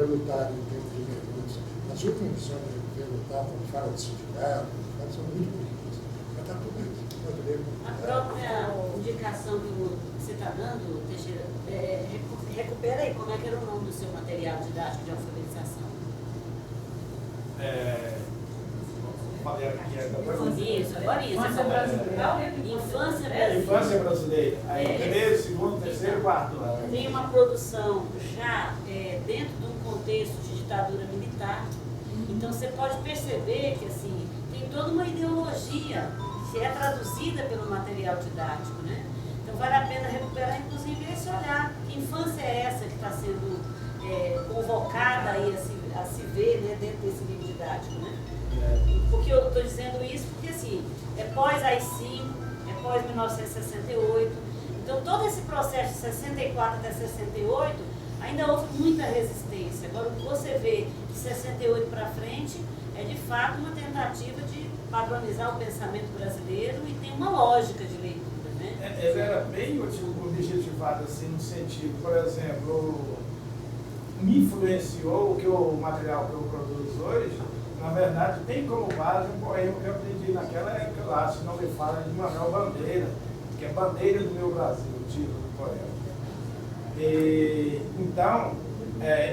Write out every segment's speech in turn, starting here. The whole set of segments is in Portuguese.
relutaram em termos de perguntas. As últimas opções de perguntar, quando fala de sindicato, são muito bonitas. Mas está tudo aqui. A própria indicação que você está dando, Teixeira, recupera aí como é que era o nome do seu material didático de alfabetização. Isso, agora isso. Infância brasileira. Infância brasileira. Infância brasileira. Aí, primeiro, segundo, terceiro, quarto ano. Tem uma produção já dentro de um contexto de ditadura militar. Então você pode perceber que assim, tem toda uma ideologia que é traduzida pelo material didático, né? Então vale a pena recuperar, inclusive, esse olhar. Que infância é essa que está sendo convocada aí a se ver, né, dentro desse livro didático, né? Porque eu estou dizendo isso porque assim, é pós-AI-5, é pós-1968. Então todo esse processo de 64 até 68 ainda houve muita resistência. Agora o que você vê de 68 para frente é de fato uma tentativa de padronizar o pensamento brasileiro e tem uma lógica de leitura, né? Ele era bem objetivado assim, no sentido, por exemplo, me influenciou o que o material que eu produzo hoje, na verdade, tem como base um poema que eu aprendi naquela época lá, se não me fala, de Manuel Bandeira, que é Bandeira do Meu Brasil, o título do poema. Então,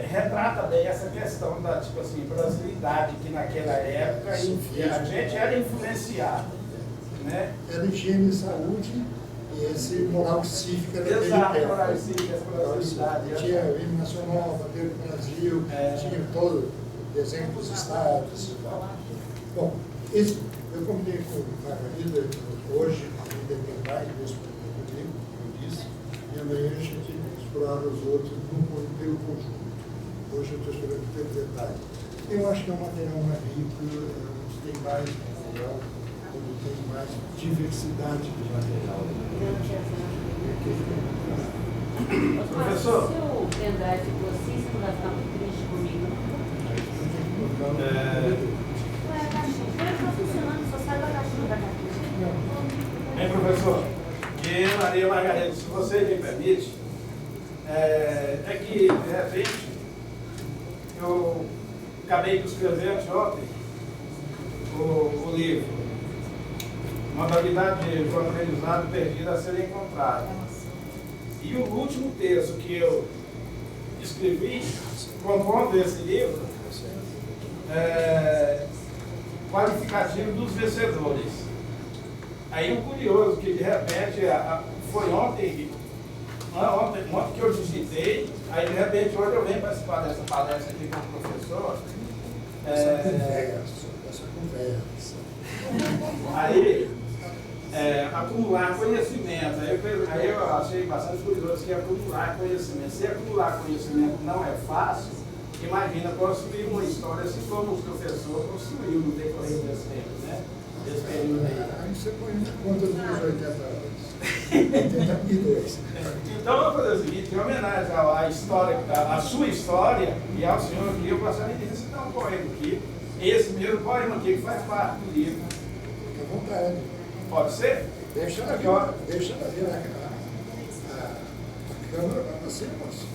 retrata bem essa questão da, tipo assim, brasilidade que naquela época a gente era influenciado, né? Era higiene e saúde e esse moral cívica daquele Exato, tempo. moral cívica, essa brasilidade. Tinha o hino nacional, a bandeira do Brasil, tinha todo o desenho dos estados e tal. Bom, eu combinei com a Margarida hoje, ainda tem mais vezes comigo, como eu disse, e amanhã a gente explorar os outros pelo conjunto. Hoje eu estou esperando ter detalhe. Eu acho que é um material mais rico, tem mais material, quando tem mais diversidade de material. Professor? Se o pendrive ficou assim, você não vai ficar muito triste comigo, não? Ué, a caixinha. Não está funcionando, só sai da caixinha da caixinha. Bem, professor, que Maria Margarida, se você me permite, é que, de repente, eu acabei de escrever anteontem o livro Modalidade de um Aprendizado Perdido a Ser Encontrado. E o último texto que eu escrevi, compondo esse livro, qualificativo dos vencedores. Aí o curioso que de repente foi ontem que eu digitei, aí de repente hoje eu venho participar dessa palestra aqui com o professor. Essa conversa. Aí, acumular conhecimento. Aí eu achei bastante curioso que acumular conhecimento. Se acumular conhecimento não é fácil, imagina construir uma história assim como o professor construiu no decorrer desse tempo, né? Desse período aí. Aí você põe na conta dos meus 80 anos. 82. Então eu vou fazer o seguinte, em homenagem à história, à sua história e ao senhor aqui, eu gostaria de recitar um poema aqui. Esse mesmo poema aqui que faz parte do livro. Fica à vontade. Pode ser? Deixa ela vir a câmera para você, moço.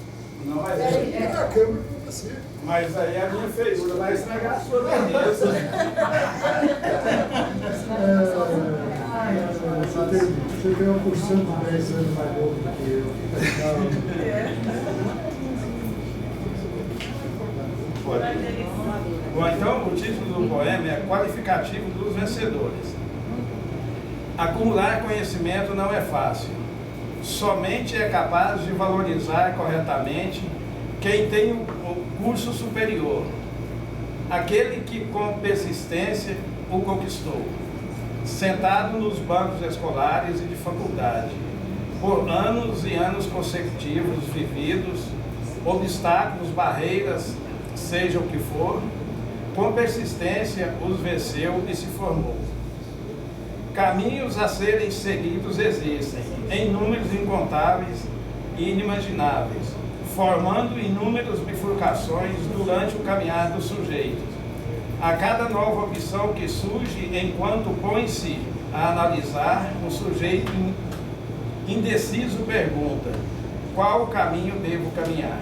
Não vai Deixa ser. vir a câmera para você. Mas aí a minha feiura vai estragar a sua beleza. Você tem uma porção de 10 anos mais novo do que eu. Bom, então o título do poema é Qualificativo dos Vencedores. Acumular conhecimento não é fácil. Somente é capaz de valorizar corretamente quem tem o curso superior, aquele que com persistência o conquistou, sentado nos bancos escolares e de faculdade, por anos e anos consecutivos vividos, obstáculos, barreiras, seja o que for, com persistência os venceu e se formou. Caminhos a serem seguidos existem, em números incontáveis e inimagináveis, formando inúmeras bifurcações durante o caminhar do sujeito. A cada nova opção que surge, enquanto põe-se a analisar, o sujeito indeciso pergunta: qual caminho devo caminhar?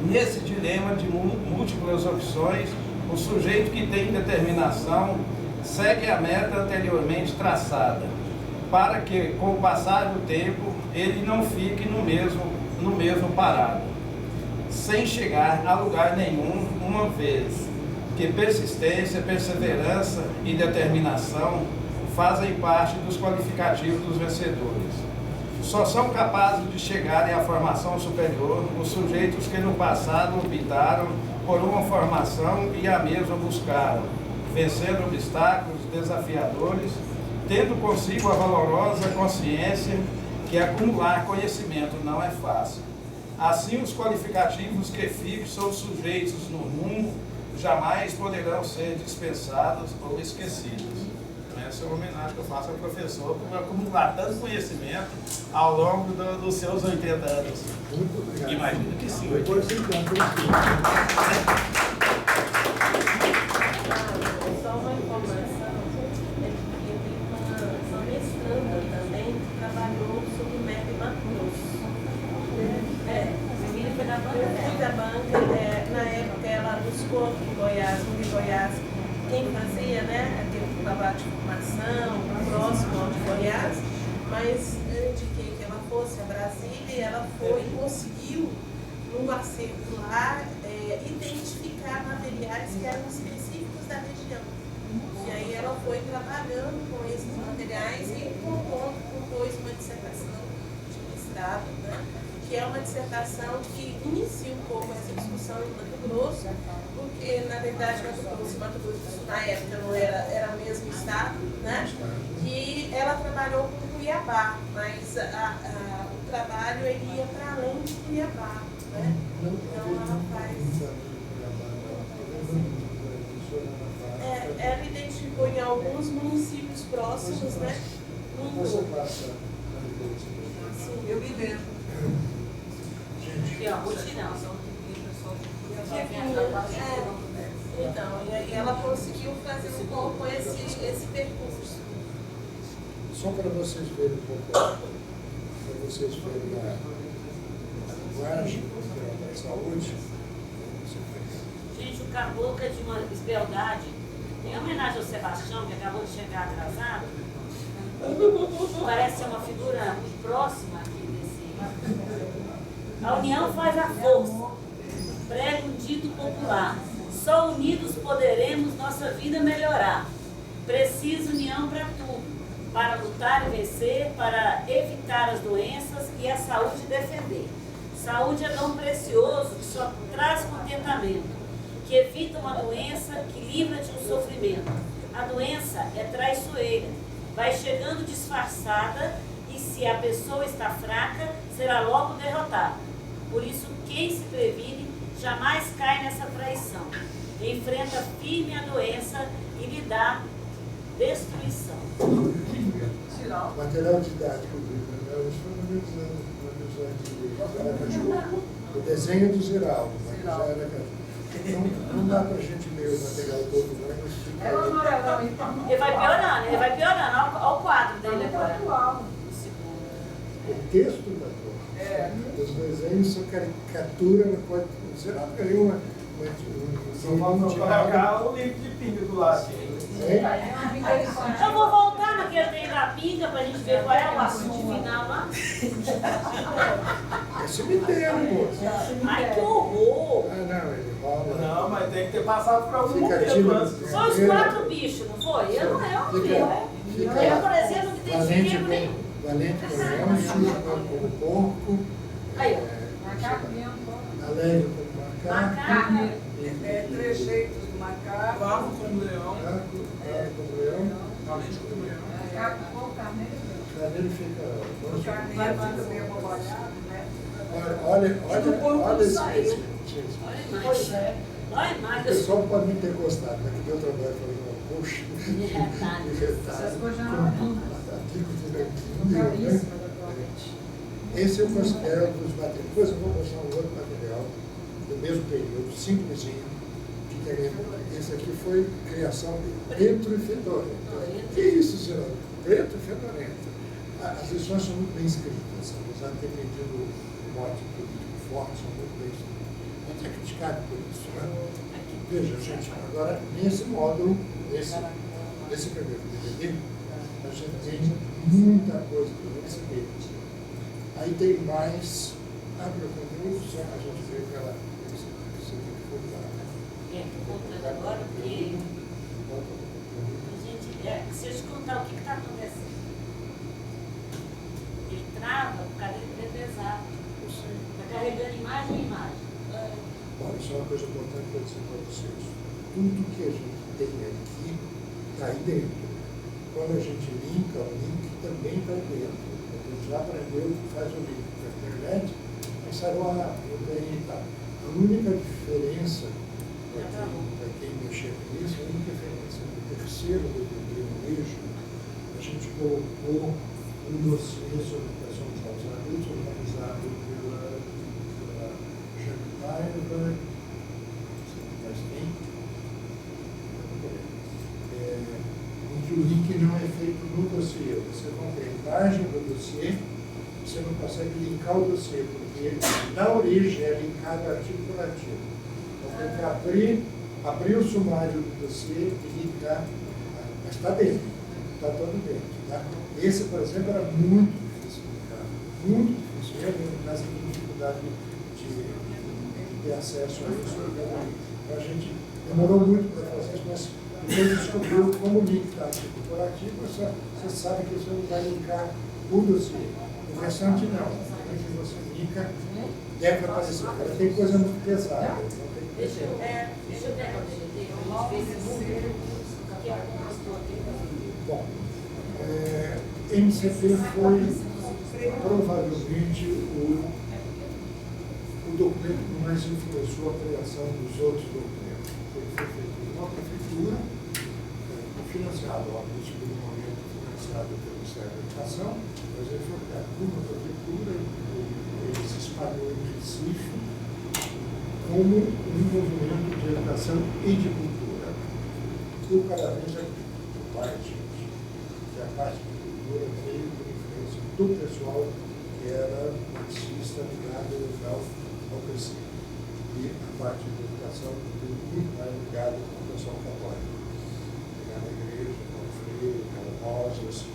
Nesse dilema de múltiplas opções, o sujeito que tem determinação segue a meta anteriormente traçada, para que, com o passar do tempo, ele não fique no mesmo parado, sem chegar a lugar nenhum, uma vez que persistência, perseverança e determinação fazem parte dos qualificativos dos vencedores. Só são capazes de chegarem à formação superior os sujeitos que no passado optaram por uma formação e a mesma buscaram, vencendo obstáculos desafiadores, tendo consigo a valorosa consciência que acumular conhecimento não é fácil. Assim, os qualificativos que fixam os sujeitos no rumo jamais poderão ser dispensados ou esquecidos. Essa é uma homenagem que eu faço ao professor por acumular tanto conhecimento ao longo dos seus 80 anos. Muito obrigado. Imagino que sim. Depois você encontra aqui. Só uma informação, eu tenho uma mestranda também que trabalhou sobre o MEC Mato Grosso. Menina foi da banca Eu fui dela. da banca, na época ela buscou aqui em Goiás, no Rio Goiás, quem fazia, né, aquele trabalho de formação, próximo ao de Goiás, mas eu indiquei que ela fosse a Brasília e ela foi e conseguiu, num acerto lá, identificar materiais que eram específicos da região. E aí ela foi trabalhando com esses materiais e compôs uma dissertação de mestrado, né? Que é uma dissertação que inicia um pouco essa discussão em Mato Grosso, porque, na verdade, Mato Grosso do Sul, na época, não era mesmo estado, né? E ela trabalhou com Cuiabá, mas o trabalho ele ia para além de Cuiabá, né? Então, ela faz... ela identificou em alguns municípios próximos, né? Você passa. Eu me lembro. Aqui, ó, mutirão. Então, e aí ela conseguiu fazer um pouco esse percurso. Só para vocês verem um pouco, para vocês verem a linguagem da saúde. Gente, o caboclo é de uma esbeldade. Em homenagem ao Sebastião, que acabou de chegar atrasado, parece ser uma figura muito próxima aqui desse. A união faz a força. Prega um dito popular. Só unidos poderemos nossa vida melhorar. Precisa união para tudo. Para lutar e vencer, para evitar as doenças e a saúde defender. Saúde é dom precioso que só traz contentamento, que evita uma doença, que livra de um sofrimento. A doença é traiçoeira, vai chegando disfarçada e se a pessoa está fraca, será logo derrotada. Por isso, quem se previne jamais cai nessa traição. Enfrenta firme a doença e lhe dá destruição. Material didático do Rio, isso foi no meu o desenho do Ziraldo, mas já era. Não dá para a gente ler o material todo, não, mas fica. Ele vai piorando. Olha o quadro dele agora. O texto da cor. Os desenhos são caricatura, não pode. O Ziraldo ganhou uma. Só vamos colocar o livro de pinga do lado. Eu vou voltar naquele trem da pinga para a gente ver qual é o assunto final lá. É cemitério, moço. Ai, que horror! Ah, não, ele rola. Não, mas tem que ter passado por algum Fica momento tiro. antes. Só os 4 bichos, não foi? Eu não vi. Eu, por exemplo, que tem Valente dinheiro nem. Valente com leão, sujo como porco. Aí, ó. Alegre como macaco. Macaco. Trejeitos do macaco. Bravo como leão. Macaco, bravo como leão. Valente como leão. O carneiro fica. O carneiro fica meio abobalhado, né? Olha esse gente. Olha a imagem. Olha a O imagem. pessoal pode não ter gostado, mas que deu trabalho, falei, não, poxa, esse eu considero dos materiais. Depois eu vou mostrar um outro material do mesmo período, simplesinho, que tem. Esse aqui foi criação dele. Preto e fedorento. Que isso, senhor? Preto e fedorento. As lições são muito bem escritas, apesar de ter pedido um mote político forte, são muito bem escritas. criticado por isso. Né? Veja, gente, agora nesse módulo, nesse primeiro DVD, a gente tem muita coisa para receber. Aí tem mais, abre o conteúdo, só que a gente vê aquela. Você tem que voltar. Voltando agora, porque. Gente, se eu te contar o que está acontecendo. Ele trava, por causa dele é pesado. Eu sei. Está carregando imagem em imagem. Bom, isso é uma coisa importante para dizer para vocês. Tudo que a gente tem aqui está aí dentro. Quando a gente linka, o link também está aí dentro. A gente já aprendeu que faz o link para a internet, mas sai lá, eu tenho e tal. A única diferença para quem mexer com isso, a única diferença do terceiro DVD no eixo, a gente colocou um dossiê sobre educação de jovens adultos organizado pela Jean Paiva, mas tem, em que o link não é feito no dossiê. Você não tem a imagem do dossiê, você não consegue linkar o dossiê, porque na origem é linkado artigo por artigo. Então tem que abrir o sumário do dossiê e linkar, mas está dentro, está todo dentro. Tá? Esse, por exemplo, era muito difícil de linkar, muito difícil. Eu mesmo, mas tem dificuldade de ter acesso a isso. Então a gente demorou muito para fazer isso, mas depois descobriu como o link está artigo por artigo, você sabe que você não vai linkar o dossiê. O restante não. O que você linka deve aparecer. Agora tem coisa muito pesada. Deixa eu pegar o DVD, a gente fez esse que é o Bom, MCP foi provavelmente o documento que mais influenciou a criação dos outros documentos. Ele foi feito por uma prefeitura, financiado, obviamente, no momento financiado pelo Ministério da Educação, mas ele foi criado por uma prefeitura, ele se espalhou em Recife como um movimento de educação e de cultura. O cada vez é parte, que a parte de cultura veio por influência do pessoal que era marxista ligado ao PC. E a parte de educação muito mais ligada ao pessoal católico. Ligado à igreja, com o freio, com rosas,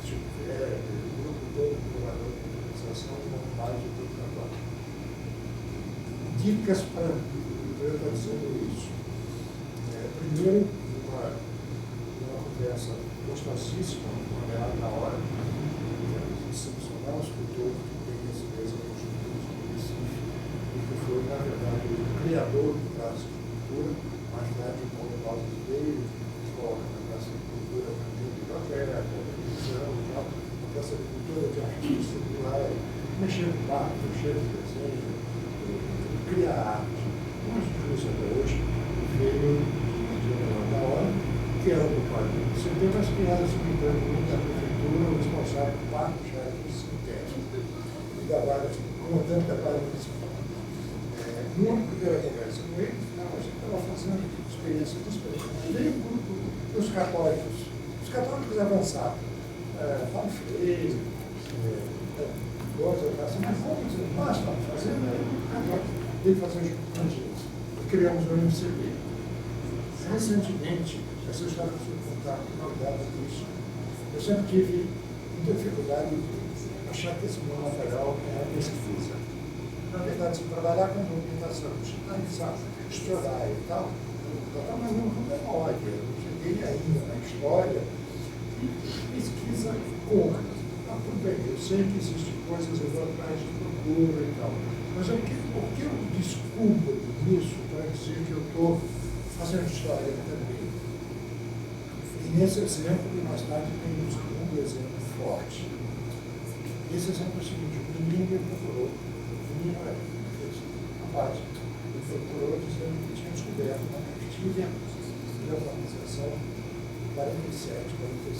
o grupo todo do governador de organização com mais de tudo católico. Dicas para eu estar dizendo isso. Primeiro, uma conversa gostosíssima com a Real na hora, excepcional, escritor que tem esse mesmo conjunto de Recife, e que foi, na verdade, o criador do Praça de Cultura, mais tarde o Paulo Paulo veio e coloca na Praça de Cultura também, de qualquer televisão e tal, a Praça de Cultura de artista, de lá, mexer com arte, mexer com desenho, criar arte. Nós vimos até hoje, veio da hora, que era do Código do CT, mas que era explicando muito da prefeitura, o responsável por parte já do cemitério e da vaga, comandante da vaga municipal. Numa primeira conversa com ele, a gente estava fazendo experiência de experiência. Veio um grupo dos católicos, os católicos avançados, Paulo Freire, coisas assim, mas vamos dizer, nós estamos fazendo, veio fazer junto com a gente. E criamos o MCP. Recentemente, essa história que eu vou contar, cuidado disso. Eu sempre tive muita dificuldade de achar que esse meu material era pesquisa. Na verdade, se trabalhar com documentação, analisar, estudar e tal, eu estava no memória, eu não cheguei ainda na história e pesquisa corta. Tá, tudo bem, eu sei que existem coisas, eu vou atrás de procura e tal. Mas o que eu descubro nisso para dizer que eu estou fazendo história também? E nesse exemplo, mais tarde, tem um segundo exemplo forte. Esse exemplo é o seguinte: o menino me procurou, o menino fez a parte, ele procurou dizendo que tinha descoberto uma cartilha de organização 47, do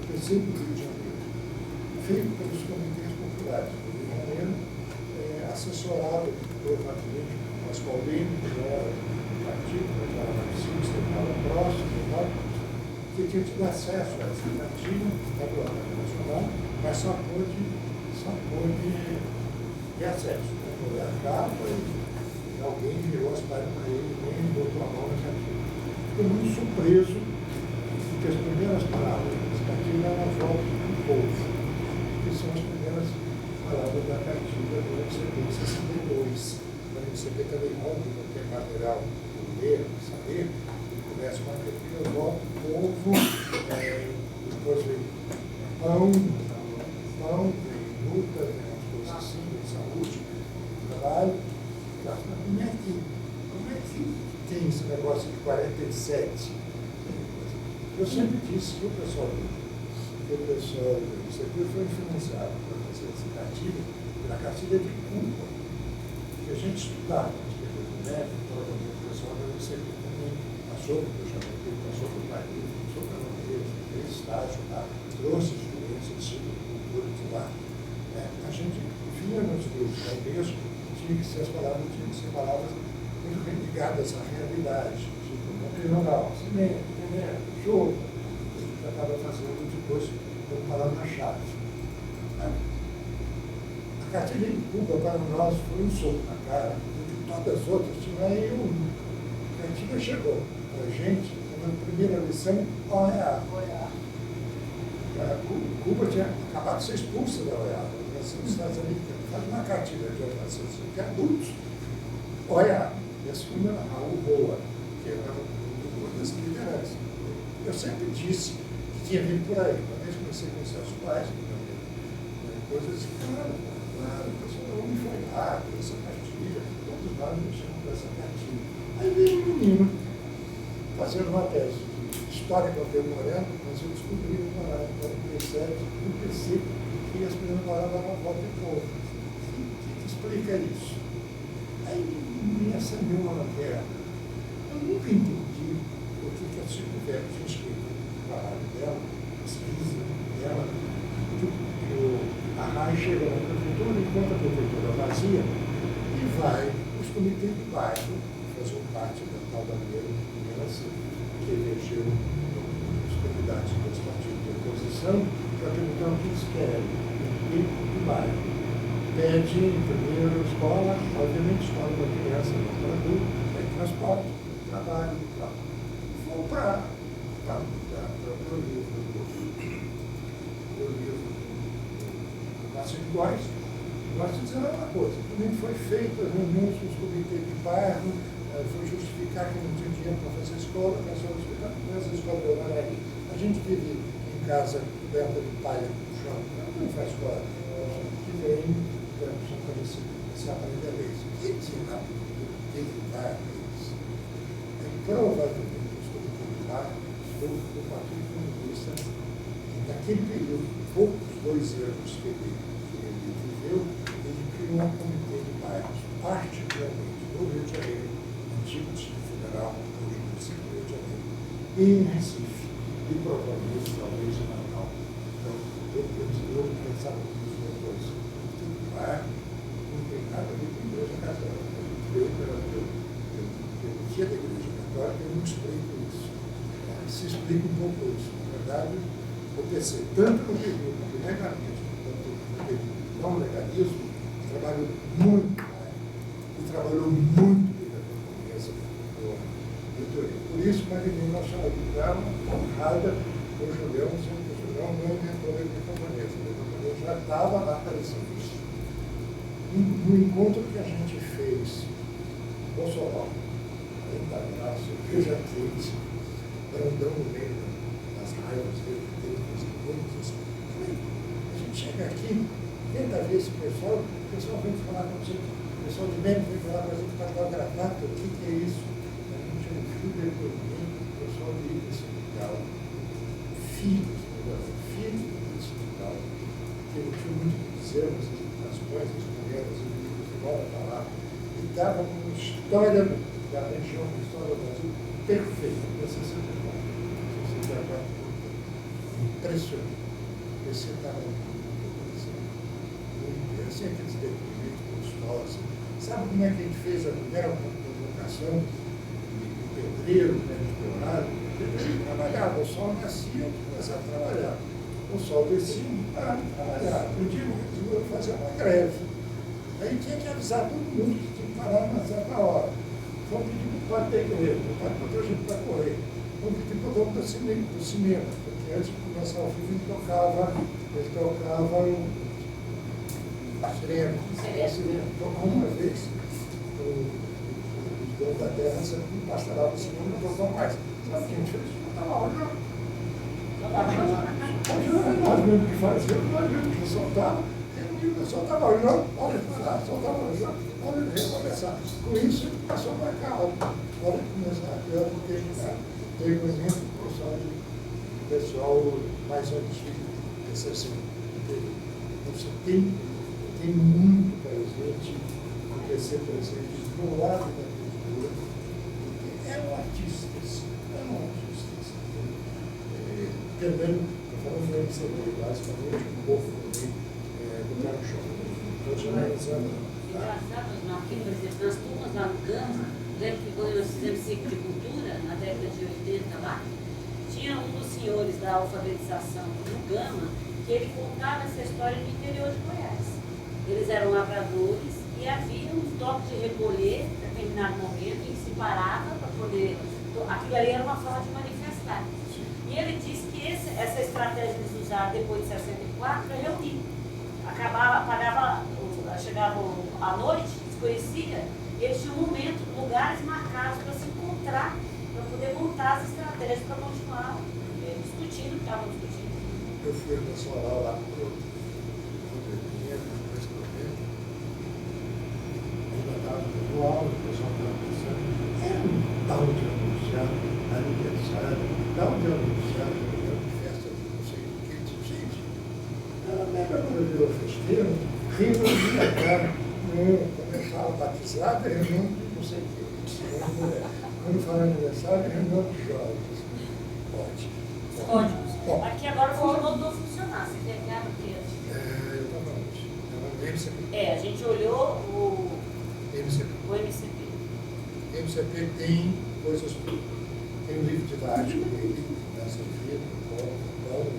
PC do Rio de Janeiro, feito pelos comitês populares do Rio de Janeiro, assessorado pelo Patrício Pascoalino, que era partido, mas era marxista, estava próximo e tal, que tinha tido acesso a essa cartilha da Biblioteca Nacional, mas só pôde acesso. Foi a capa e alguém virou as páginas para ele e nem botou a mão na cartilha. Fiquei muito surpreso, porque as primeiras palavras da cartilha eram a volta do povo, que são as primeiras palavras da cartilha do MCP 62. O MCP também rompe com aquele material do ler, do saber, e começa com a cartilha, volta do povo, depois vem pão, vem luta, vem umas coisas assim, vem saúde, trabalho. Como é que tem esse negócio de 47? Eu sempre disse que o pessoal do ICP foi influenciado para fazer essa cartilha pela cartilha de Cuba, que a gente estudava depois do MEC, provavelmente o pessoal do ICP também passou pelo Jamaica, passou pelo Brasil, passou pela Mangueira, fez estágio lá, trouxe experiência de ciclo de cultura de lá. A gente via nos livros, mesmo tinha que ser as palavras, tinham que ser palavras muito bem ligadas à realidade, tipo, jornal, cinema, jogo, já estava fazendo depois como palavra-chave. A cartilha de Cuba para nós foi um soco na cara, porque todas as outras tinham aí a cartilha chegou para a gente, na primeira lição, OEA. Cuba tinha acabado de ser expulsa da OEA, da Organização dos Estados Unidos. Uma cartilha de organização de adultos. Olha, e a segunda, a Boa, que era uma das lideranças. Eu sempre disse que tinha vindo por aí. Uma vez comecei a conhecer os pais, coisas assim, claro, o pessoal não me foi lá, com essa cartilha, todos nós mexemos com essa cartilha. Aí veio um menino fazendo uma tese de história contemporânea, mas eu descobri no 47, no PC, que as primeiras palavras eram volta e povo. Explica isso. Aí me acendeu uma lanterna. Eu nunca entendi o que a Chico Velho tinha escrito no trabalho dela, pesquisa dela, a RAI chega na prefeitura, enquanto a prefeitura vazia, e vai os comitês de bairro, que faziam parte da tal da primeira liderança, que elegeu os candidatos dos partidos de oposição, para perguntar o que eles querem, de bairro. Pede primeiro escola, obviamente escola para criança, não para adulto, aí transporte, trabalho e tal. Vou para o livro do Márcio de Góes. Nós dizemos uma coisa, também foi feito as reuniões com os comitês de bairro, foi justificar que não tinha dinheiro para fazer escola, mas foi justificar que não faz escola do Maraí. A gente vive em casa coberta de palha no chão, não faz escola. Que vem se aprender a ler isso. Quem ensinar quem vai a ler isso? Provavelmente os comitês do Partido Comunista, naquele período, poucos 2 anos que ele viveu, ele criou um comitê de bairros, particularmente no Rio de Janeiro, antigo Distrito Federal, hoje no município do Rio de Janeiro, e em Recife, e provavelmente talvez em Natal. Então, eu pensava nisso depois. Não tem nada a ver com a Igreja Católica. Eu tinha da Igreja Católica, eu não explico isso. Se explica um pouco isso. Na verdade, o PC, tanto no período do legalismo quanto no período do não legalismo, trabalhou muito e trabalhou muito pela economia do Torino. Por isso, Marinho achava que era uma honrada o Julião, sendo que o Julião não inventou a economia. A economia já estava lá aparecendo. No encontro que a gente fez, Bolsonaro, 40 graus, cerveja quente, Brandão no meio das raivas dele, a gente chega aqui, tenta ver esse pessoal, o pessoal vem falar com você, o pessoal de médico vem falar com a gente para dar gravata, o que é isso? A gente é um filho da economia, o pessoal de hospital, filhos do hospital, que eu tinha muito que dizer, as coisas, e dava uma história da região, uma história do Brasil perfeita, da 64. Impressionante. Esse estava assim, aqueles depoimentos gostosos. Sabe como é que a gente fez a primeira convocação de pedreiro, de horário? O pedreiro trabalhava, o sol nascia, começava a trabalhar. O sol descia, para trabalhar. Um dia eu resolvi fazer uma greve. Aí Aí tinha que avisar todo mundo que tinha que parar numa certa hora. Foi pedir para o padre da igreja, o padre botou a gente para correr. Foi pedir para o dono do cinema, porque antes de começar o filme ele tocava sirene. Tocou uma vez, os donos da terra sempre me pastoravam o cinema, não tocou mais. Sabe o que a gente fez? Estava lá, nós mesmo que fazíamos, nós mesmo que soltava, eu soltava o jogo, olha para lá, soltava o jogo, olha para recomeçar. Com isso, ele passou para cá, olha começar aqui, olha porque tem conhecimento do pessoal mais antigo, esse assim, você tem muito para a gente ser presente no lado da cultura, porque é um artista, também, eu falando do MCB, basicamente um pouco do Teatro Show. Estou generalizando. Engraçado, Marquinhos, por exemplo, nas turmas lá no Gama, lembro que quando nós fizemos ciclo de cultura, na década de 80 lá, tinha um dos senhores da alfabetização no Gama, que ele contava essa história no interior de Goiás. Eles eram lavradores e havia um toque de recolher em determinado momento em que se parava para poder. Aquilo ali era uma forma de manifestar. E ele disse que essa estratégia eles usaram depois de 64 para reunir. Chegava à noite, se conhecia, e eles tinham um momento, lugares marcados para se encontrar, para poder montar as estratégias para continuar discutindo o que estavam discutindo. Eu fui nacional lá para o Pinheiro, depois que eu vi, ainda estava no aula, o pessoal estava pensando, tal de anunciar aniversário, tal de anunciar festa de não sei o que, gente. Ela lembra quando virou festeiro, rindo de minha cara, quando eu falo batizado, reunião de não sei o que. Quando fala aniversário, reunião de jovens. Ótimos. Bom. Aqui agora voltou a funcionar. Você tem o quê? Eu estava onde? Estava no MCP. A gente olhou o MCP. MCP tem coisas, tem um livro didático dele, nessa vida,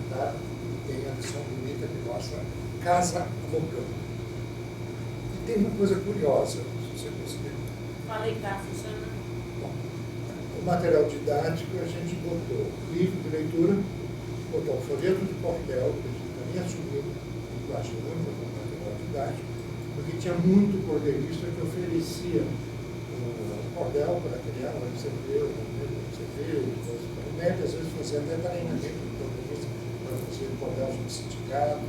tá? Tem a lição bonita que mostra Casa Bocão. E tem uma coisa curiosa, se você conseguir. Falei que está funcionando. Bom, o material didático a gente botou livro de leitura, botou o folheto de cordel, que a gente também assumiu no Guaxinã, como material didático, porque tinha muito cordelista que oferecia cordel para criar o MCP, o MEC às vezes fazia até treinamento do cordelista para fazer cordel sobre sindicato,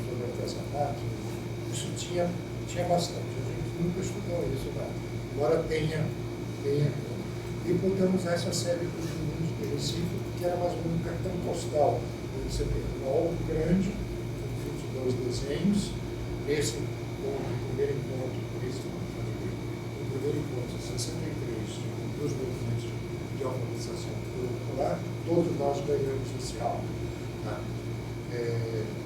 sobre artesanato. Isso tinha bastante. A gente nunca estudou isso lá. Embora tenha. E botamos essa série dos meninos de Recife, que era mais ou menos um cartão postal do MCP. Um álbum grande, com 22 desenhos. Nesse primeiro encontro, o primeiro encontro, 63, dos movimentos de alfabetização popular, todos nós ganhamos esse álbum. Tá?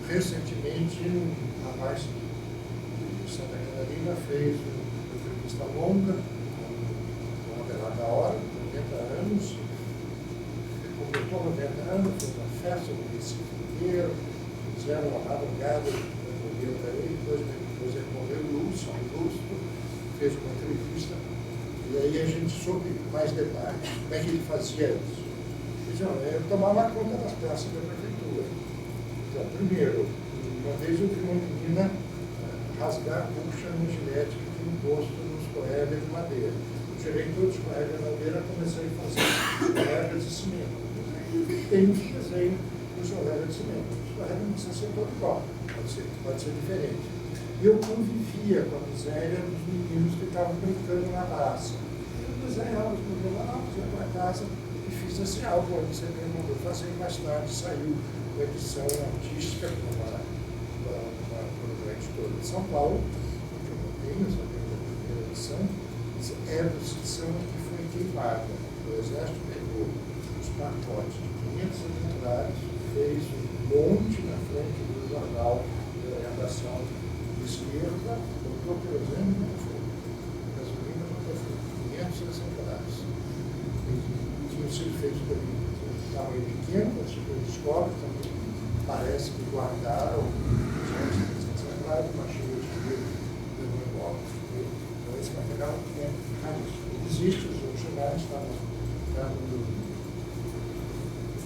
Recentemente, um rapaz de Santa Catarina fez uma entrevista longa, com a Velada da Hora, 90 anos, completou 90 anos, foi uma festa no Recife inteiro, fizeram uma madrugada, morreu para ele, depois ele morreu, Lúcio, fez uma entrevista, e aí a gente soube mais detalhes, como é que ele fazia isso. Eu tomava conta das peças da prefeitura. Então, primeiro, uma vez eu vi uma menina rasgar a bucha no gilete que tinha imposto nos colegas de madeira. Eu tirei todos os colegas de madeira e comecei a fazer colegas de cimento. Tem um desenho dos colegas de cimento. Os colegas não precisam ser todos igual, pode ser diferente. Eu convivia com a miséria dos meninos que estavam brincando na praça. Eu desenhava os meninos lá, fui para casa e fiz esse álbum. Você me mandou fazer, mais tarde saiu a edição artística para a editora de São Paulo, que eu botei, essa primeira edição, é a edição que foi queimada. O Exército pegou os pacotes de 500 exemplares, fez um monte na frente do jornal de orientação de esquerda, botou querosene e fogo. Gasolina botou fogo. 500 exemplares. Tinham sido feitos por mim. Tamanho pequeno, as escolas também parece que guardaram os exemplares, uma cheia de dinheiro existe, os originais estão no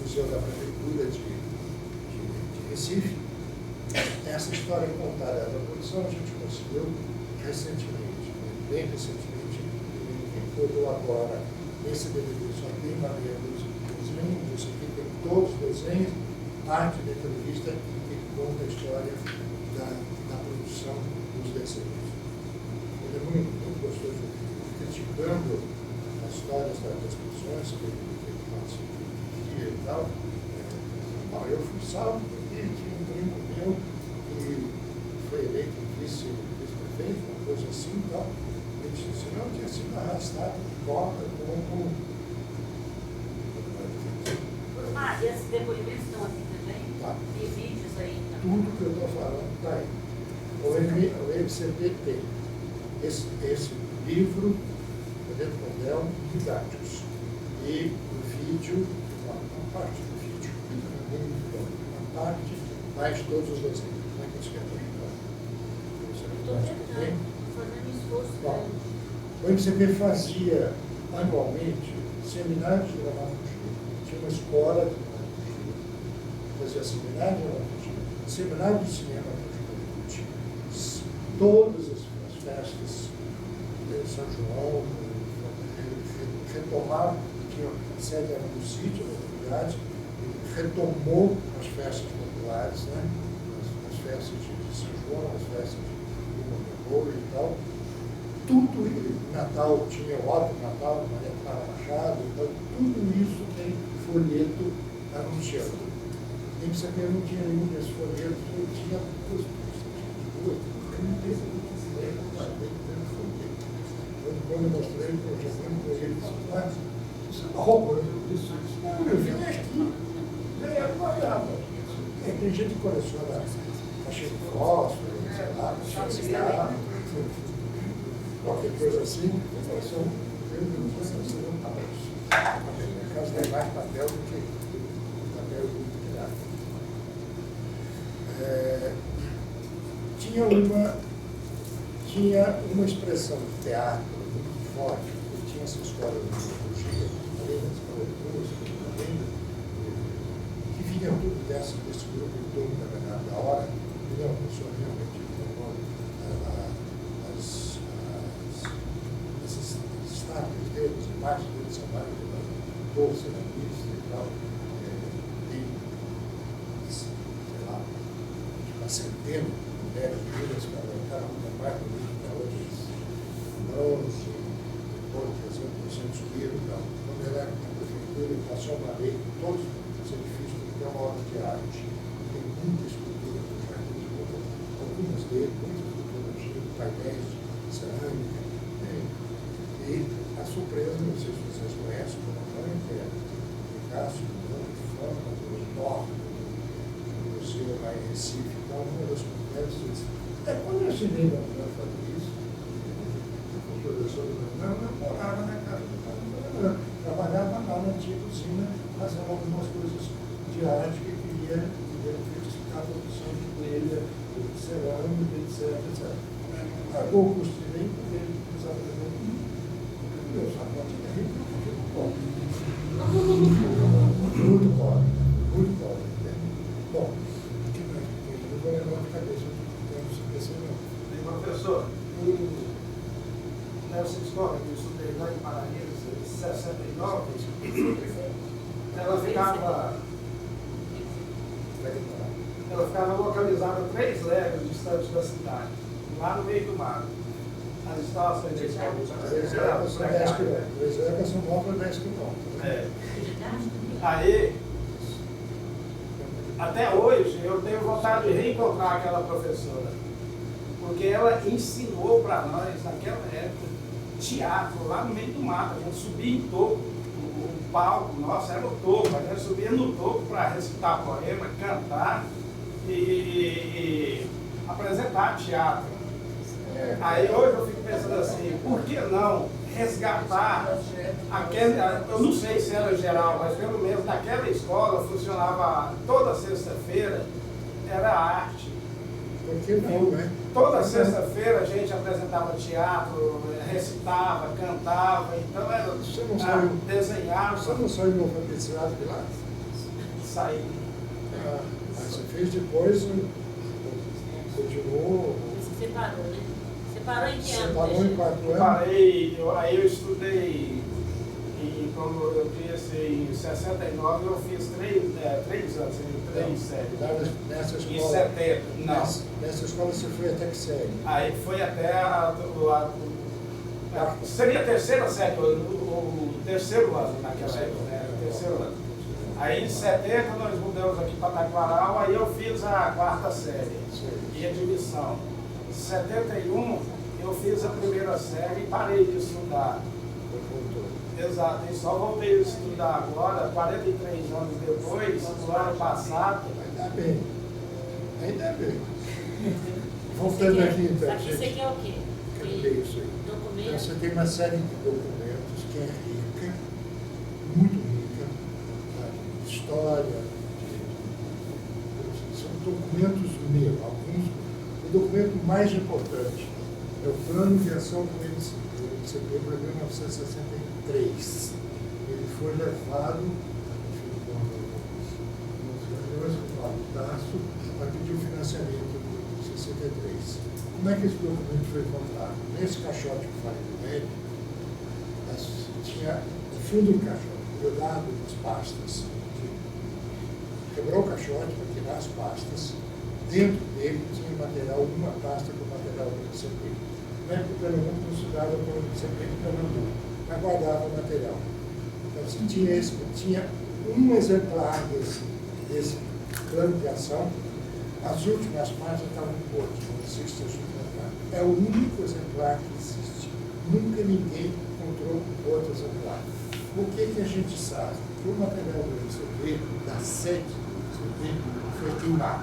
Museu da Prefeitura de Recife. Essa história contada da abolição a gente conseguiu recentemente, bem recentemente, todo agora, nesse DVD só tem Maria Luz desenhos, isso aqui tem todos os desenhos, arte de entrevista que conta a história da produção dos desenhos. Ele é muito gostoso, criticando as histórias das pessoas que ele participa e tal. Eu fui salvo porque tinha um primo meu que foi eleito vice-prefeito, uma coisa assim e tal. Ele disse assim, não, tinha sido arrastado de corda como... E esses depoimentos estão aqui também? Tá. E vídeos aí também? Tudo que eu estou falando está aí. O MCP tem esse livro, Dentro do Modelo, didáticos. E o vídeo, uma parte do vídeo, uma parte, mais todos os desenhos. Como é que isso quer Estou tentando, fazendo esforço. Bom, o MCP fazia anualmente seminários de dramaturgia. Tinha uma escola de dramaturgia, fazia seminário de dramaturgia, seminário de cinema para juventude. Todas as festas de São João retomaram, tinha a sede era no sítio da comunidade, retomou as festas populares, né? As festas de São João, as festas de Montebello e tal. Tudo, Natal tinha o Ótimo Natal, Maria Clara Machado, então tudo isso tem folheto anunciando. Nem precisa ter, não tinha nenhum desses folhetos, eu tinha duas quando eu mostrei o projeto para ele, mas isso é uma roupa, eu vi aqui, ganhar uma garrafa. Tem gente que coleciona cachê de fósforo, sei lá, cachê de cigarro, qualquer coisa assim, eu não no caso tem mais papel do que papel do nada. Tinha uma expressão de teatro muito forte, porque tinha essa história da mitologia, além das coleturas, que vinha tudo desse grupo em torno da hora, e não, a pessoa realmente formou essas estátuas deles, a parte deles são vários doce, ceramista e tal, tem, sei lá, uma centena de mulheres vivas para uma parte do livro para outras bronze, outras 300 livros e tal. Quando ele era na prefeitura, ele passou uma lei em todos os edifícios, porque é uma obra de arte. Tem muita escultura no Jardim de Boa, algumas dele, muitas esculturas de painéis de cerâmica. E a surpresa, não sei se vocês conhecem, o tamanho que é Picasso, de forma enorme, no museu lá em Recife, então uma das conversas. Quando eu ensinei a mulher a fazer isso, o professor não morava na casa do cara, trabalhava lá na antiga usina, fazendo algumas coisas de arte que queria verificar a produção de telha, de cerâmica, etc. Pagou o custo de lei, porque ele precisava fazer meu sapato é rico, muito pobre. Muito pobre, muito pobre. Bom, que mais? Eu vou levar de cabeça. Professor, nessa escola que eu estudei lá em Paraíba, em 69, ela ficava localizada a 3 léguas distante da cidade, lá no meio do mar. As instalações da escola são 10 quilômetros. 3 léguas são 9 a 10 quilômetros. Aí, até hoje, eu tenho vontade de reencontrar aquela professora. Porque ela ensinou para nós, naquela época, teatro lá no meio do mato. A gente subia em topo, o palco nosso era o topo, a gente subia no topo para recitar poema, cantar e apresentar teatro. Aí hoje eu fico pensando assim, por que não resgatar aquele, eu não sei se era geral, mas pelo menos naquela escola funcionava toda sexta-feira, era arte. Por que não, né? Toda sexta-feira a gente apresentava teatro, recitava, cantava, então era Você não saiu- desenhava, Você não saiu alfabetizado de lá? saía. Mas você fez depois, continuou, Você separou, né? Separou em que ano? separou em Teixeira? 4 anos. Parei, aí eu estudei, e quando eu comecei em 69, eu fiz 3 anos, 3 séries. Lá nessa Em escola, 70, não. nessa escola você foi até que série? Aí foi até seria a terceira série, o terceiro ano naquela época, né? O terceiro ano. Aí em 70 nós mudamos aqui para Taquaral, aí eu fiz a 4ª série e admissão. Em 71 eu fiz a 1ª série e parei de estudar. Exato, e só voltei a estudar agora, 43 anos depois, no ano passado. Ainda bem. Ainda bem. Voltando aqui então, Aqui você gente. quer o quê? Cadê isso aí? Então, Documento? você tem uma série de documentos que é rica, muito rica, tá? De história, são documentos meus, alguns. O documento mais importante é o Plano de Ação do MCP para 1963. Ele foi levado no Tasso para pedir o financiamento de 63. Como é que esse documento foi encontrado? Nesse caixote que eu falei do médico, tinha o fundo do caixote, grudado nas pastas. Quebrou o caixote para tirar as pastas. Dentro dele tinha material, uma pasta com material do MCP. O médico Pernambuco não estudava com o MCP de Pernambuco, mas guardava o material. Então, se tinha um exemplar desse plano de ação. As últimas páginas estavam em porto, não existe esse exemplar. É o único exemplar que existe. Nunca ninguém encontrou outro exemplar. O que a gente sabe? Que o material do MCP, da sede do MCP, foi queimado.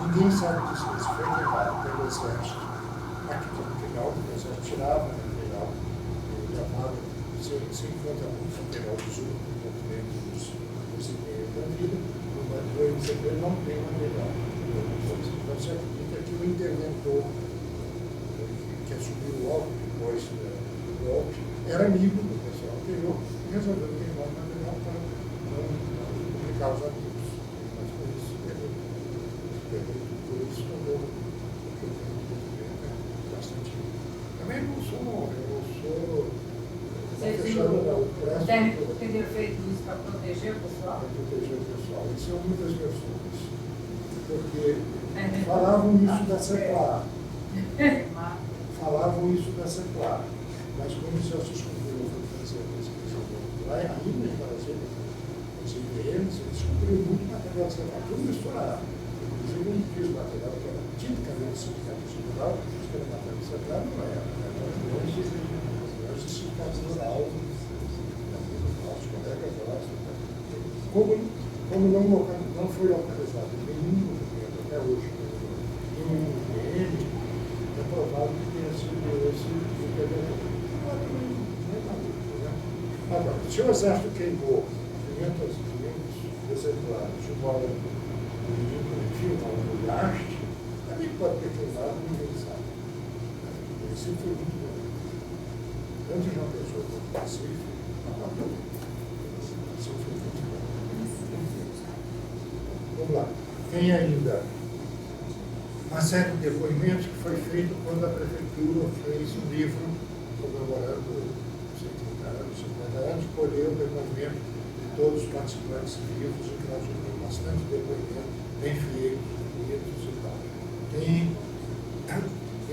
Ninguém sabe disso, isso foi queimado pelo Exército. Aqui no final, o Exército tirava o material, levava, você encontra muito material dos últimos documentos dos e-mails da vida. O MCP não tem material. Então você acredita que o interventor, que assumiu logo depois do golpe, era amigo do pessoal anterior e resolveu queimar o material para não publicar os amigos. Mas por isso, tornou bastante. Também não sou O técnico teria feito isso para proteger o pessoal? Para proteger o pessoal. Isso é uma das versões. Porque falavam isso da CEPLAR. Falavam isso da CEPLAR. Mas como o Celso descobriu, foi fazer a pesquisa lá, ainda em Brasília, os IBMs, eles descobriram muito material da CEPLAR, tudo misturado. Inclusive, um piso material que era tipicamente sindicato rural, que era material da CEPLAR, não era. Hoje, o sindicato rural, os colegas lá, como não foi localizado nenhum documento até hoje, nenhum IBM, é provável que tenha sido esse interventor. Agora, se o Exército queimou 500 exemplares de uma obra de uma arte, também pode ter queimado, ninguém sabe. Esse foi muito bom. Tanto de uma pessoa como o Recife, esse foi muito bom. Vamos lá. Tem ainda uma série de depoimentos que foi feito quando a prefeitura fez um livro comemorando 50 anos, escolheu o depoimento de todos os participantes vivos, e que nós temos bastante depoimento, bem feitos, bonitos e tal. Tem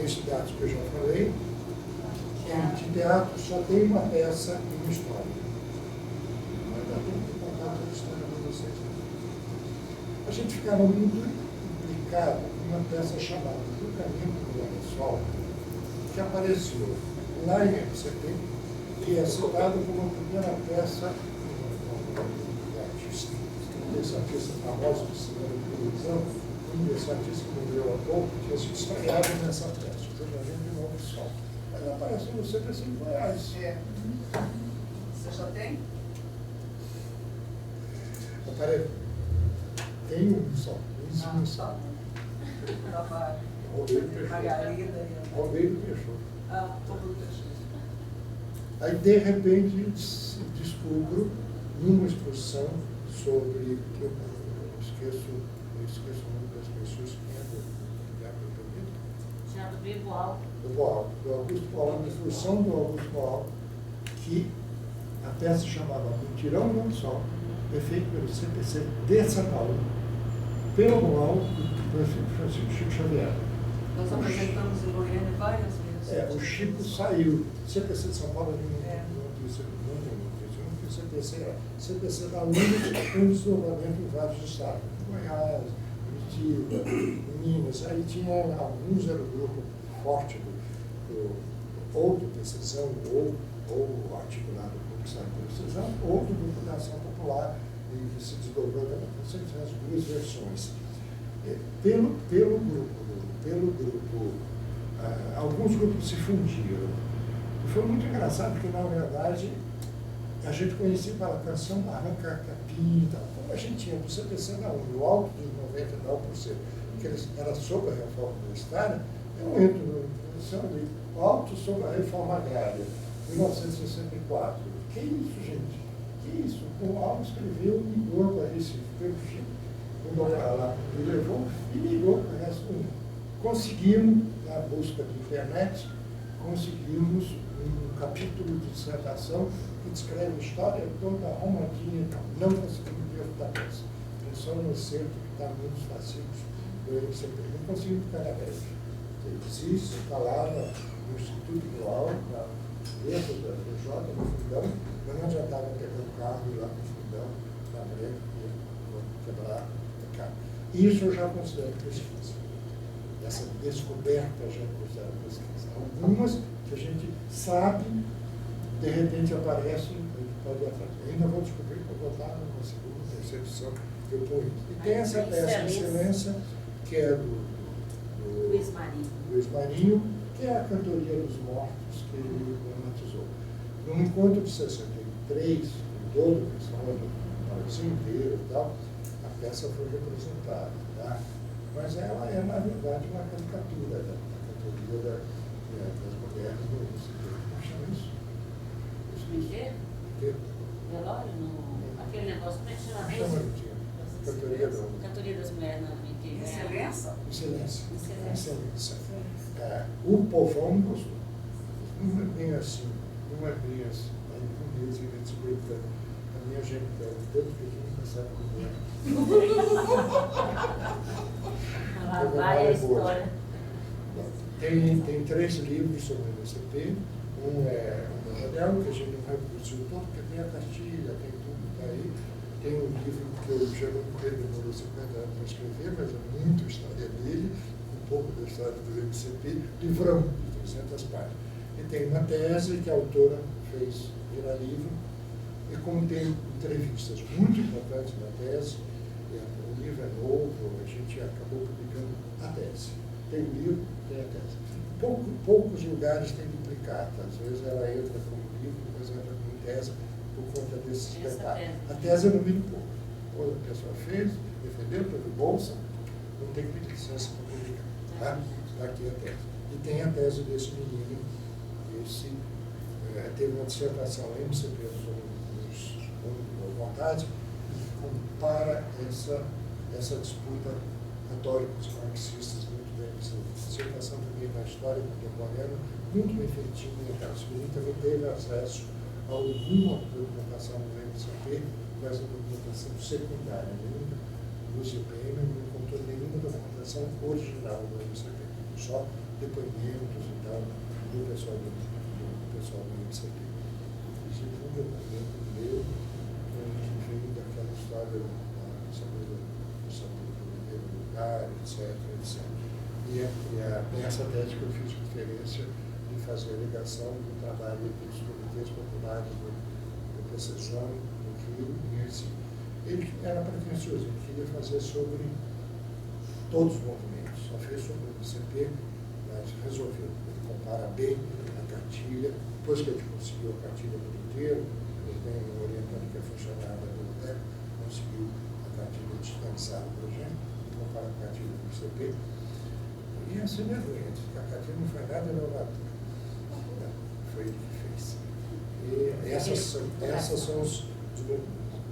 esses dados que eu já falei. De teatro só tem uma peça e uma história. Mas dá tempo de contar toda a história para vocês. A gente ficava muito implicado com uma peça chamada Do Caminho do Lençol, que apareceu lá em MCP e é citada como a primeira peça de artista. Esse artista famoso de cinema de televisão, esse artista que morreu há pouco, tinha se estreado nessa peça, o Jardim de Novo Sol. Mas apareceu sempre assim em Goiás. É. Você já tem? Tem um só, um só. Trabalho. Romeiro Peixoto. Margarida. Romeiro Peixoto. Ah, todo Peixoto. Aí, de repente, descubro, numa exposição sobre, que eu esqueço o nome das pessoas que é do Já do Biboal. do Augusto Boal, uma exposição do Augusto Boal, que a peça chamava Mutirão do Sol, é feito pelo CPC de São Paulo, pelo Boal e pelo Francisco Chico Xavier. Nós apresentamos em Goiânia várias vezes. O Chico saiu, CPC de São Paulo, É. não disse o CPC era. CPC da UNE tem um desdobramento em vários estados, Goiás, Curitiba, Minas, aí tinha alguns, era o grupo forte ou do Decisão, ou articulado por Estado de Decisão, ou do grupo da Ação Popular, e que se desdobrou também. Você tem as duas versões. Pelo grupo, alguns grupos se fundiram. E foi muito engraçado, porque, na verdade, a gente conhecia pela canção Barranca Capim, como a gente tinha do CPC na UNE, o alto dos 99%, que era sobre a reforma universitária, eu entro no alto sobre a reforma agrária, 1964. Que isso, gente? Que isso? O Alto escreveu, migrou para Recife, pelo Chico, mudou para lá, me levou e migrou para o resto do mundo. Conseguimos, na busca de internet, conseguimos um capítulo de dissertação que descreve a história toda a Roma Latina. Não conseguimos ver da peça. É só no centro que está muitos fascículos do MCP. Não conseguimos ficar na greve. Existe, está lá no Instituto Rural, dentro da FJ, no fundão, mas não adiantava pegar o carro e ir lá no fundão, na greve, e quebrar o carro. Isso eu já considero pesquisa. Essa descoberta já considero pesquisa. Algumas que a gente sabe, de repente aparecem, a gente pode ir atrás. Ainda vou descobrir para botar numa segunda, terceira edição, eu ponho isso. E tem essa peça Excelência, que é do Luiz Marinho, que é a Cantoria dos Mortos, que ele dramatizou. No encontro de 63, todo o pessoal do Brasil inteiro e tal, a peça foi representada. Tá? Mas ela é, na verdade, uma caricatura da cantoria das mulheres do MCP. Como chama isso? Velório? Aquele negócio, como é que chama? Chama de Cantoria das mulheres na inteira. Excelência? Excelência. O povão gostou. Não é bem assim. Não é bem assim. Aí com eles ele descobriu a minha gente, tanto que a gente nunca sabe como é. Lá vai a história. Tem 3 livros sobre o MCP. Um é o Memorial, que a gente não reproduziu todo, porque tem a cartilha, tem tudo que está aí. Tem um livro que eu já não demorou 50 anos para escrever, mas é muito a história dele, um pouco da história do MCP, livrão de 300 páginas. E tem uma tese que a autora fez virar livro, e como tem entrevistas muito importantes na tese, o livro é novo, a gente acabou publicando a tese. Tem o livro, tem a tese. Poucos lugares têm duplicata, às vezes ela entra como livro, depois entra como tese, por conta desses detalhes. A tese é no mínimo pouco. Quando a pessoa fez, defendeu, teve bolsa, não tem que pedir licença para publicar. Tá? Está aqui a tese. E tem a tese desse menino, teve uma dissertação em MCP sobre os vontades, e compara essa disputa católicos marxistas muito bem. Essa dissertação também na história contemporânea, muito bem feitinha. O menino também teve acesso a alguma documentação do MCP, mas a documentação secundária. No GPM não encontrou nenhuma documentação original do MCP, só depoimentos e tal do pessoal do MCP. Inclusive um documento meu que veio daquela história sobre o primeiro lugar, etc. E essa tese que eu fiz referência de fazer a ligação do trabalho dos comitês populares do PCJ, do Rio e Recife. Ele era pretensioso, ele queria fazer sobre todos os movimentos, só fez sobre o MCP, mas resolveu. Ele compara bem a cartilha, depois que ele conseguiu a cartilha do inteiro, ele tem um orientando que é funcionário da biblioteca, conseguiu a cartilha dispensada para a gente, ele compara a cartilha do MCP, e é sem vergonha. A Catinha não foi nada inovador. Foi ele que fez. E essas são os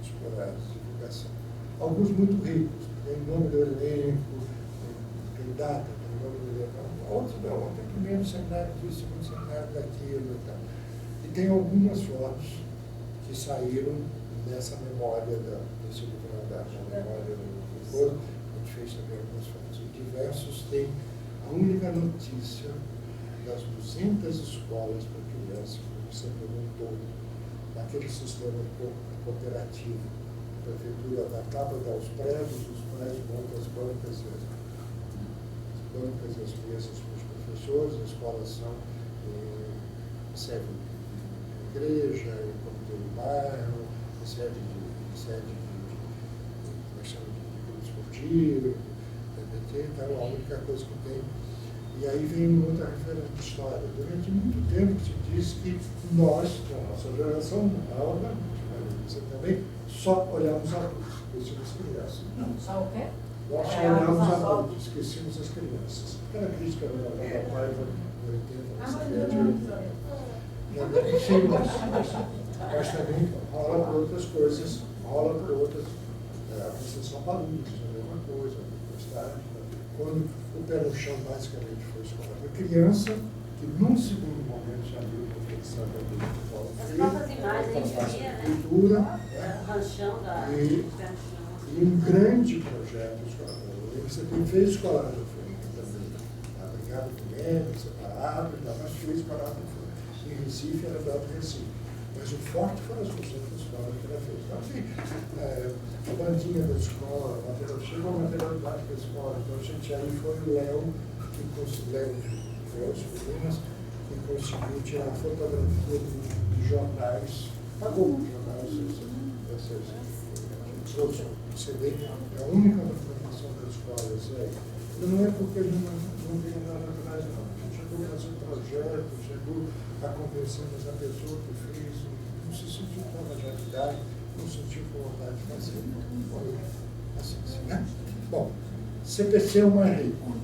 explorados de divulgação. Alguns muito ricos, tem nome do elenco, tem data, tem nome do elenco. Outros não, tem primeiro seminário disso, segundo seminário daquilo e tal. E tem algumas fotos que saíram dessa memória desse documentário, a memória do corpo. A gente fez também algumas fotos. E diversos têm a única notícia das 200 escolas para crianças, como você perguntou, naquele sistema cooperativo. A prefeitura acaba de dar os prédios, os pais montam as bancas e as mesas para os professores, as escolas são sede de igreja, comitê do bairro, sede de clube esportivo, então a única coisa que tem. E aí vem outra referência de história. Durante muito tempo se diz que nós, a nossa geração, Alba, você também, só olhamos adultos, esquecemos as crianças. Só o quê? Nós só olhamos adultos, esquecemos as crianças. Aquela crítica da Paiva no 80, sim, mas também rola por outras coisas, rola por outras. A concessão para alunos, a mesma coisa, postagem. Quando o pé no chão basicamente foi escola para criança, que num segundo momento já viu a profissão da as próprias imagens a gente via, né? cultura, O ranchão da e um grande projeto escolar. Você fez escolar no fundo também, a Brigada do Médico, separado, mas fez escolar no fundo. Em Recife era do Alto Recife. Mas o forte foram as funções da escola que ela fez. Então, assim, a bandinha da escola, o material, chegou o material básico da escola. Então, a gente aí foi o Léo, que conseguiu, que conseguiu tirar a fotografia de jornais, pagou os jornais, trouxe o CD, é a única documentação das escolas. Não é porque não tem nada atrás, não. A gente chegou a fazer um projeto, chegou a convencer a pessoa que fez, não se sentiu com vontade de idade, não se sentiu com vontade de fazer. Foi assim, né? Bom, CPC é o mais rico.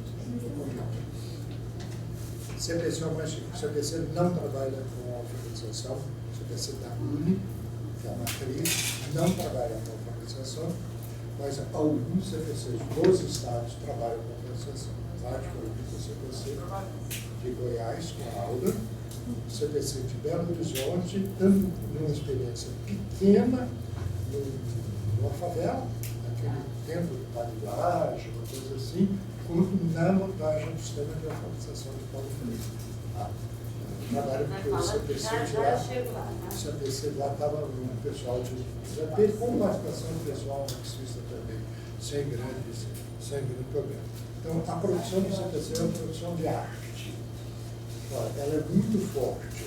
CPC é o mais rico. CPC não trabalha com alfabetização, CPC da UNE, que é a matriz, não trabalha com alfabetização, mas alguns CPCs dos estados trabalham com alfabetização. Particularmente o CPC de Goiás, com a Alda, o CPC de Belo Horizonte, tanto numa experiência pequena, numa favela, naquele tempo de parilagem, uma coisa assim, quanto na montagem do sistema de alfabetização de Paulo Freire. Trabalho porque o CPC lá estava um pessoal de CPC, com participação do pessoal marxista também, sem grande problema. Então, a produção do CPC é uma produção de arte. Ela é muito forte.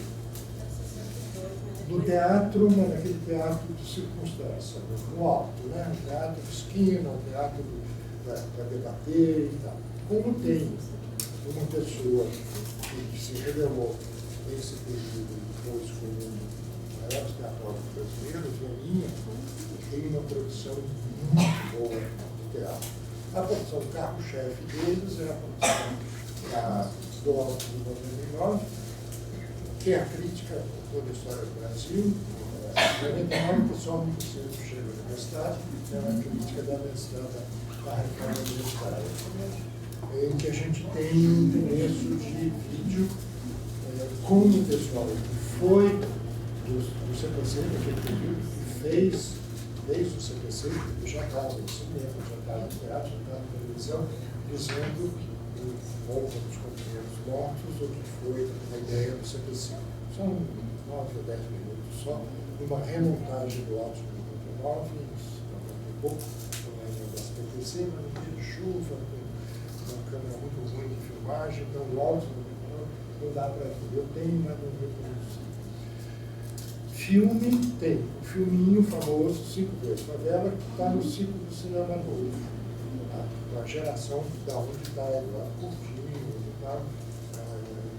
No teatro, naquele teatro de circunstância, no alto, né? Um teatro de esquina, um teatro para debater e tal. Como tem uma pessoa que se revelou nesse período depois como maiores teatrógrafos brasileiros, Janinha, tem uma produção muito boa de teatro. A produção carro-chefe deles é a produção do Alto de 99, que é a crítica de toda a história do Brasil. Em 99, o pessoal muito cedo chega à universidade, é uma crítica da reforma universitária, em que a gente tem um endereço de vídeo com o pessoal que foi do CPC naquele período, que fez desde o CPC, que já estava no cinema, já estava no teatro, já estava na televisão, dizendo o povo dos companheiros mortos, o que foi a ideia do CPC. São 9 ou 10 minutos só, uma remontagem do Alto de 99, um pouco, uma reunião da CPC, mas no dia de chuva, com uma câmera muito ruim de filmagem, então o Alto não dá para ver. Eu tenho, mas não reproduzi. Filme tem. O filminho famoso, 5 vezes Favela, que está no ciclo do cinema novo. A geração da onde está Eduardo Coutinho, está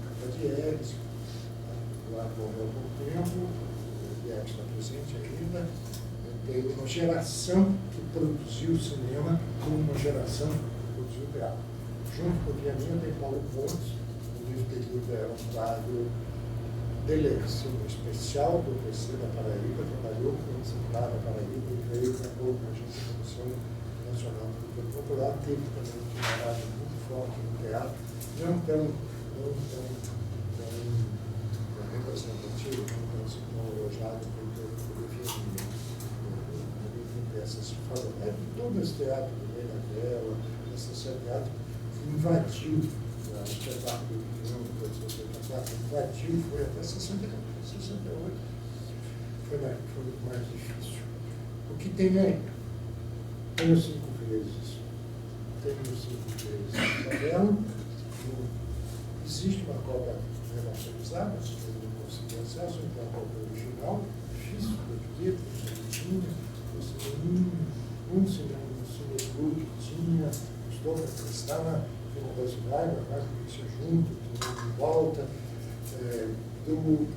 Cafadieres, lá morreu há pouco tempo, o Diegues está presente ainda. Tem uma geração que produziu cinema com uma geração que produziu teatro. junto com o Vianinho tem Paulo Pontes, no livro período é um quadro delegação especial do PC da Paraíba, trabalhou com o exemplar da Paraíba e veio para a Agência da Comissão Nacional de Cultura Popular, teve também uma itineragem muito forte no teatro, não tão representativo, não tão elogiado pelo Vianinho. Essas falam, todo esse teatro do meio da tela, esse teatro invadiu o espetáculo do mundo, invadiu, foi até 68, foi mais difícil. O que tem aí? Tem os 5 vezes tabela, existe uma cópia remasterizada, se eu não consegui acesso, então a cópia original, difícil, produzir, um cineclube que tinha, estou para estava no Brasileiro, a casa que se junto, de volta, do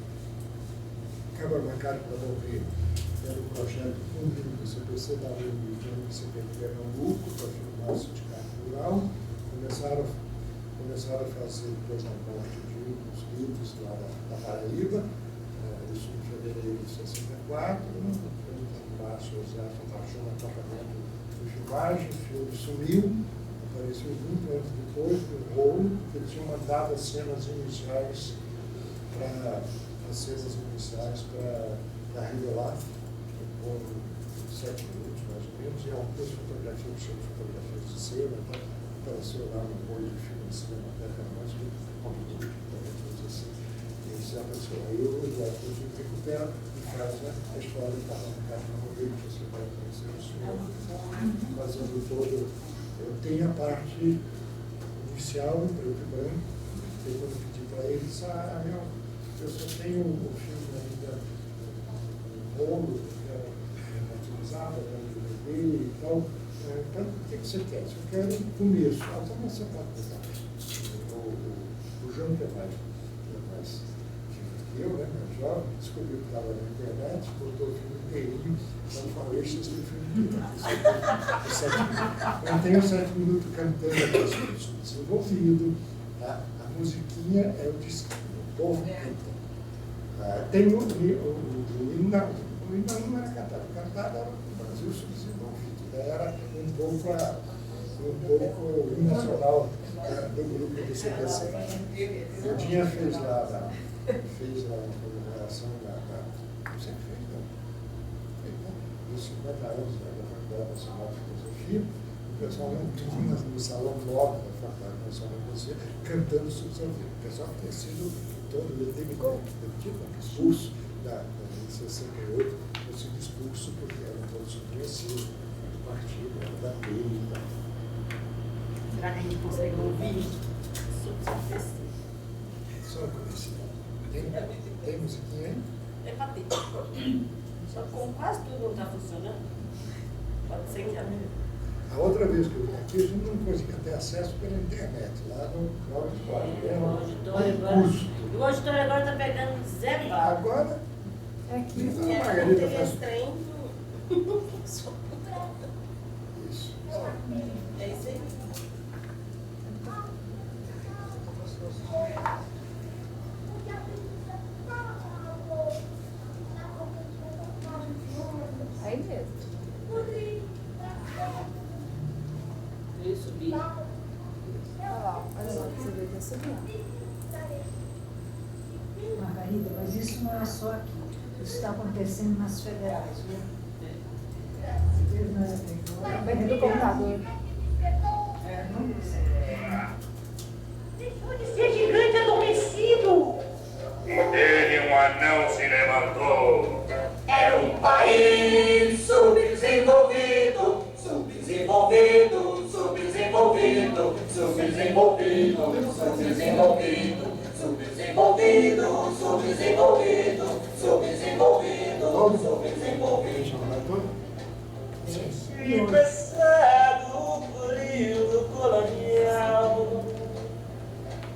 Cabarmacari para ouvir, era um projeto público do CPC da Rio de CPC Pernambuco, para filmar o sindicato rural, começaram a fazer depois na morte de uns livros lá da Paraíba, isso em fevereiro de 64, março, o Zé baixou no apartamento de filmagem, o filme sumiu, apareceu muito anos depois do rolo, porque eles tinham mandado as cenas iniciais para revelar, com 7 minutos mais ou menos, e algumas fotografias, fotografias de cena, então apareceu lá no molho de filme de cinema até mais que assim, e isso apareceu. Aí o Eduardo recupera e faz a história do Cabarmacari para ouvir, que você vai conhecer o senhor, fazendo todo. Eu tenho a parte inicial, em preto e branco, e quando eu pedi para eles, eu só tenho o filme ainda um rolo, que era utilizado, para DVD e tal. Então, o que você quer? Se eu quero o começo, então você pode pegar. O João, que é mais que eu, né, mais jovem, descobriu que estava na internet, botou o filme inteirinho, então falou, este é o filme inteirinho. Eu tenho 7 minutos cantando aqui, desenvolvido, tá? A musiquinha é o disquinho, o povo canta. Tem o hino não era cantado, cantado era o Brasil subdesenvolvido, era um pouco o hino nacional do grupo do CPC. O Dinha fez lá uma comemoração não sei o que fez, dos 50 anos da Faculdade Nacional de Filosofia, o pessoal no salão novo da Faculdade Nacional de Filosofia, cantando subdesenvolvido. O pessoal que tem sido todo, ele teve um expulso em 68, eu sido expulso porque eram todos conhecidos do partido, era da PEI e tal. Será que a gente consegue ouvir? Só conhecido. Tem musiquinha aí? É para ter. Só com quase tudo não está funcionando. Pode ser que a outra vez que eu vim aqui, a gente não conseguia ter acesso pela internet, lá no auditório. O auditório agora está pegando 0 bar. Agora, aqui. a Margarida faz trem. isso. É isso aí. Aí mesmo. Eu subi. Olha lá, você vê que eu subi. Margarida, mas isso não é só aqui. Isso está acontecendo nas federais, viu? Também do computador. Deixou de ser gigante adormecido. E dele um anão se levantou. Era um país subdesenvolvido, subdesenvolvido, subdesenvolvido, subdesenvolvido, subdesenvolvido, subdesenvolvido, subdesenvolvido, subdesenvolvido, subdesenvolvido. Passado o período colonial,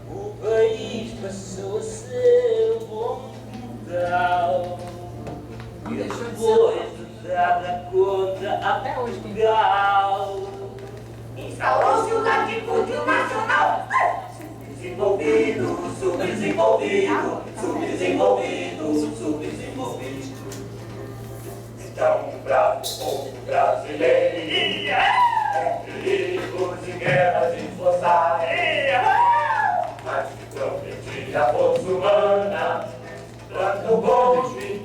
o país passou a ser mundial. E depois de dada conta a Portugal, Instalou-se o latifúndio nacional. subdesenvolvido, subdesenvolvido, subdesenvolvido. Então, bravo povo brasileiro, entre perigos e guerras esforçadas, mas que promete a força humana, planta o golpe,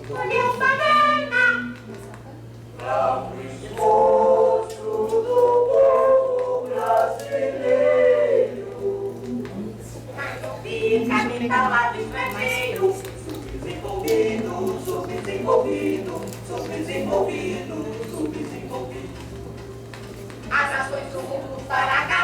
colheu banana, para o esforço do povo brasileiro. Mas não fica nem calado estrangeiro, subdesenvolvido, subdesenvolvido, subdesenvolvido, subdesenvolvido. As ações do mundo para cá.